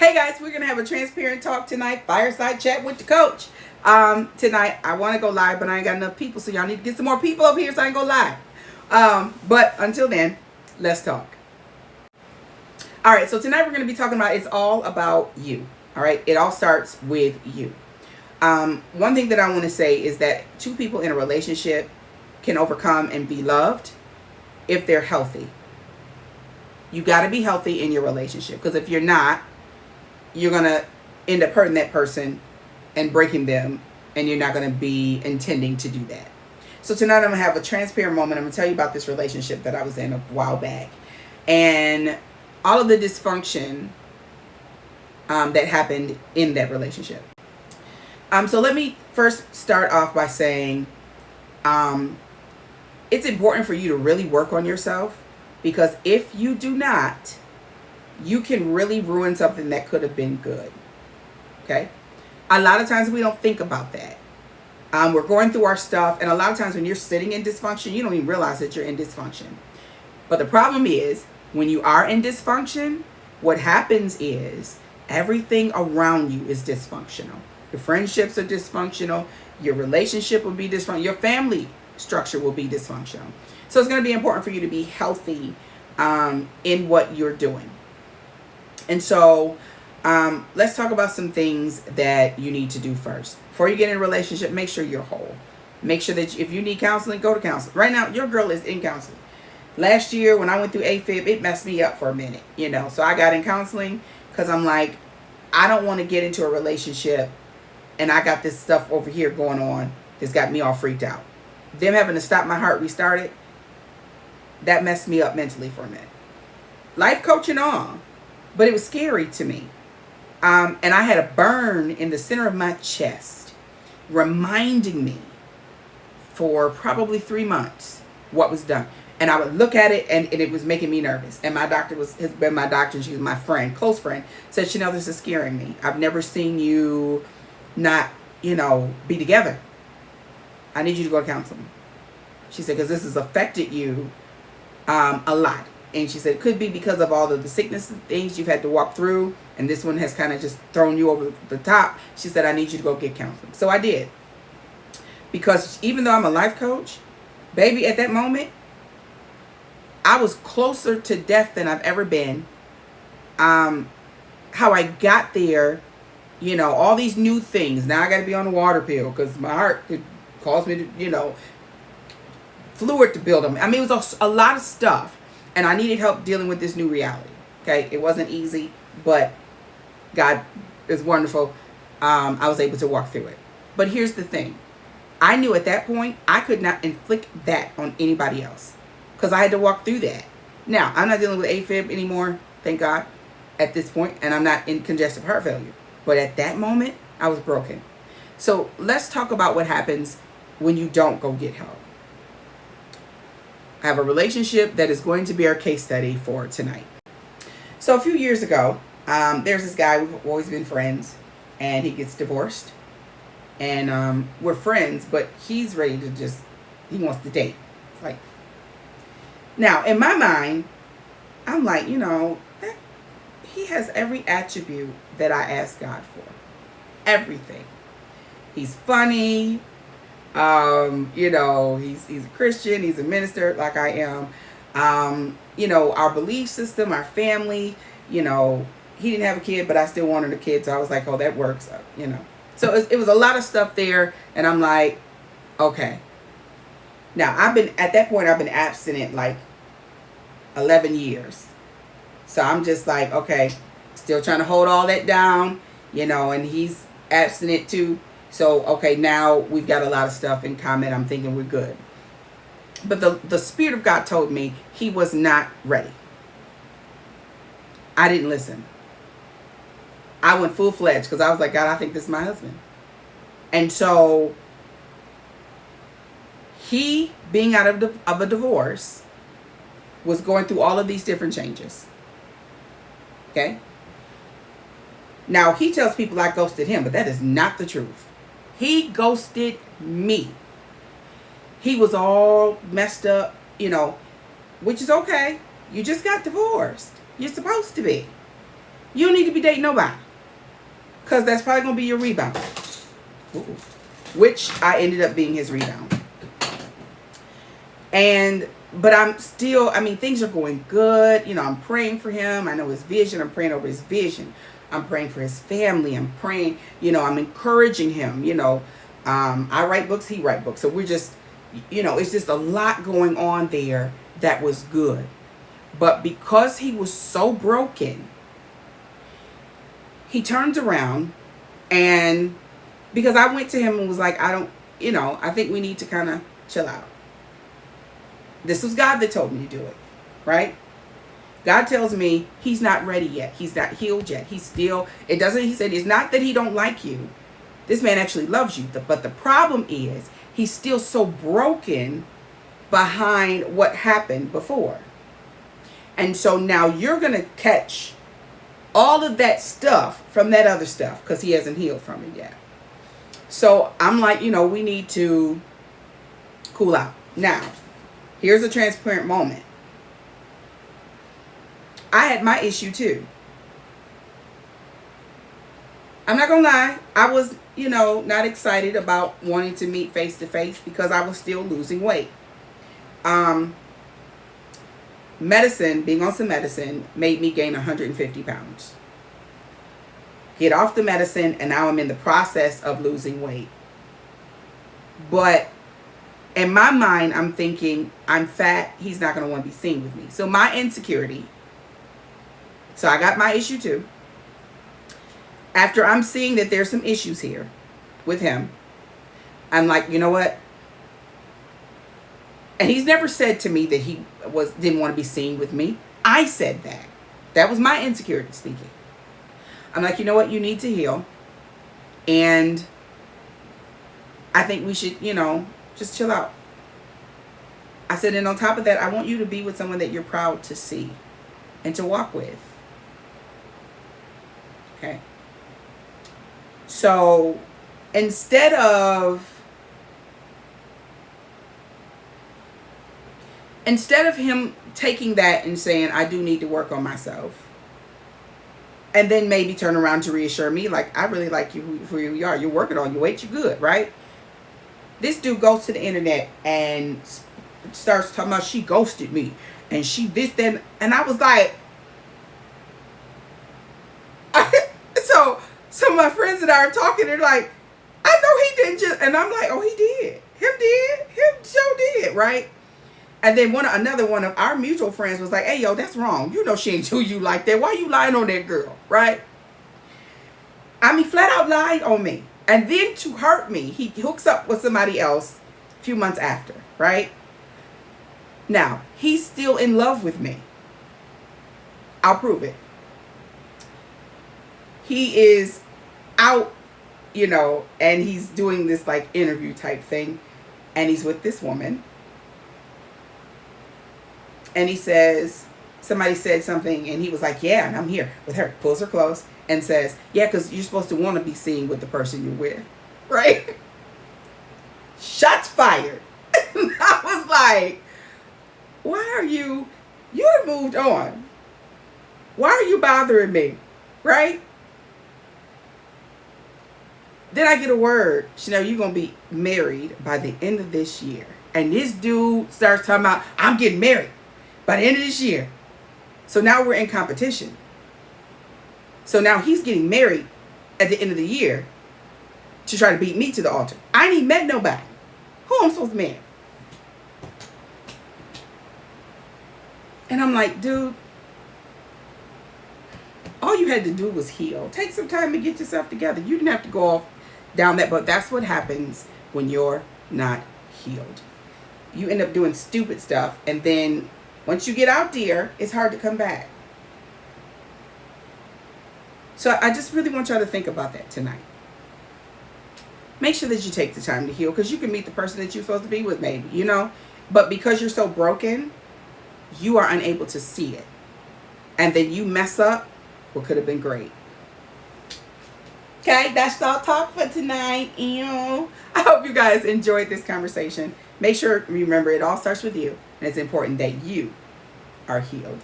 Hey guys, we're gonna have a transparent talk tonight, fireside chat with the coach. Tonight I want to go live, but I ain't got enough people, so y'all need to get some more people over here so I can go live. But until then, let's talk. All right, so tonight we're gonna be talking about it's all about you. All right, it all starts with you. One thing that I want to say is that two people in a relationship can overcome and be loved if they're healthy. You got to be healthy in your relationship, because if you're not, you're going to end up hurting that person and breaking them, and you're not going to be intending to do that. So tonight I'm going to have a transparent moment. I'm going to tell you about this relationship that I was in a while back and all of the dysfunction that happened in that relationship. So let me first start off by saying it's important for you to really work on yourself, because if you do not, you can really ruin something that could have been good. Okay? A lot of times we don't think about that. We're going through our stuff, and a lot of times when you're sitting in dysfunction, you don't even realize that you're in dysfunction. But the problem is, when you are in dysfunction, what happens is everything around you is dysfunctional. Your friendships are dysfunctional. Your relationship will be dysfunctional. Your family structure will be dysfunctional. So it's going to be important for you to be healthy in what you're doing. And so let's talk about some things that you need to do first. Before you get in a relationship, make sure you're whole. Make sure that if you need counseling, go to counseling. Right now, your girl is in counseling. Last year, when I went through AFib, it messed me up for a minute, So I got in counseling because I'm like, I don't want to get into a relationship and I got this stuff over here going on that's got me all freaked out. Them having to stop my heart restarted, that messed me up mentally for a minute. Life coaching on, but it was scary to me. And I had a burn in the center of my chest, reminding me for probably 3 months what was done. And I would look at it, and it was making me nervous. And my doctor has been my doctor, and she was my friend, close friend, said, Schenell, this is scaring me. I've never seen you not, be together. I need you to go to counseling. She said, because this has affected you a lot. And she said, it could be because of all of the sickness and things you've had to walk through. And this one has kind of just thrown you over the top. She said, I need you to go get counseling. So I did. Because even though I'm a life coach, baby, at that moment, I was closer to death than I've ever been. How I got there, all these new things. Now I got to be on a water pill because my heart could cause me to, fluid to build them. I mean, it was a lot of stuff. And I needed help dealing with this new reality. Okay. It wasn't easy, but God is wonderful. I was able to walk through it. But here's the thing. I knew at that point, I could not inflict that on anybody else because I had to walk through that. Now, I'm not dealing with AFib anymore, thank God, at this point, and I'm not in congestive heart failure. But at that moment, I was broken. So let's talk about what happens when you don't go get help. I have a relationship that is going to be our case study for tonight. So a few years ago, there's this guy, we've always been friends, and he gets divorced. And we're friends, but he's ready to he wants to date. Like, now, in my mind, I'm like, he has every attribute that I asked God for. Everything. He's funny. He's a Christian, he's a minister like I am. Our belief system, our family, he didn't have a kid, but I still wanted a kid. So I was like, oh, that works. So it was a lot of stuff there. And I'm like, okay. Now I've been abstinent like 11 years. So I'm just like, okay, still trying to hold all that down, and he's abstinent too. So, okay, now we've got a lot of stuff in common. I'm thinking we're good. But the Spirit of God told me he was not ready. I didn't listen. I went full-fledged because I was like, God, I think this is my husband. And so he, being out of a divorce, was going through all of these different changes. Okay? Now, he tells people I ghosted him, but that is not the truth. He ghosted me. He was all messed up, which is okay. You just got divorced. You're supposed to be. You don't need to be dating nobody. Because that's probably going to be your rebound. Ooh. Which I ended up being his rebound. But I'm still, things are going good. I'm praying for him. I know his vision. I'm praying over his vision. I'm praying for his family. I'm praying, I'm encouraging him. I write books, he writes books. So we're just, it's just a lot going on there that was good. But because he was so broken, he turned around, and because I went to him and was like, I think we need to kind of chill out. This was God that told me to do it, right? God tells me he's not ready yet. He's not healed yet. He said, it's not that he don't like you. This man actually loves you. But the problem is he's still so broken behind what happened before. And so now you're going to catch all of that stuff from that other stuff because he hasn't healed from it yet. So I'm like, we need to cool out. Now, here's a transparent moment. I had my issue too. I'm not going to lie. I was, not excited about wanting to meet face to face because I was still losing weight. Being on some medicine made me gain 150 pounds. Get off the medicine, and now I'm in the process of losing weight. But in my mind, I'm thinking, I'm fat, he's not going to want to be seen with me. So my insecurity, so I got my issue too. After I'm seeing that there's some issues here with him, I'm like, you know what? And he's never said to me that he didn't want to be seen with me. I said that. That was my insecurity speaking. I'm like, you know what? You need to heal. And I think we should, just chill out. I said, and on top of that, I want you to be with someone that you're proud to see and to walk with. Okay. So instead of him taking that and saying, I do need to work on myself, and then maybe turn around to reassure me, like, I really like you for who you are. You're working on your weight. You're good, right? This dude goes to the internet and starts talking about she ghosted me and she this, then. And I was like, so some of my friends that are talking, they're like, I know he didn't just, and I'm like, oh, he did. Him sure did, right? And then another one of our mutual friends was like, hey, yo, that's wrong. You know she ain't do you like that. Why you lying on that girl, right? Flat out lied on me. And then to hurt me, he hooks up with somebody else a few months after, right? Now, he's still in love with me. I'll prove it. He is out, and he's doing this like interview type thing. And he's with this woman. And he says, somebody said something, and he was like, yeah, and I'm here with her. Pulls her close and says, yeah, because you're supposed to want to be seen with the person you're with, right? Shots fired. I was like, why are you have moved on. Why are you bothering me, right? Then I get a word, Schenell, you're going to be married by the end of this year. And this dude starts talking about, I'm getting married by the end of this year. So now we're in competition. So now he's getting married at the end of the year to try to beat me to the altar. I ain't even met nobody. Who am I supposed to marry? And I'm like, dude, all you had to do was heal. Take some time to get yourself together. You didn't have to go off down that, but that's what happens when you're not healed. You end up doing stupid stuff, and then once you get out there, it's hard to come back. So I just really want y'all to think about that tonight. Make sure that you take the time to heal, because you can meet the person that you're supposed to be with, maybe, but because you're so broken, you are unable to see it. And then you mess up what could have been great. Okay, that's all talk for tonight. I hope you guys enjoyed this conversation. Make sure, remember, it all starts with you. And it's important that you are healed.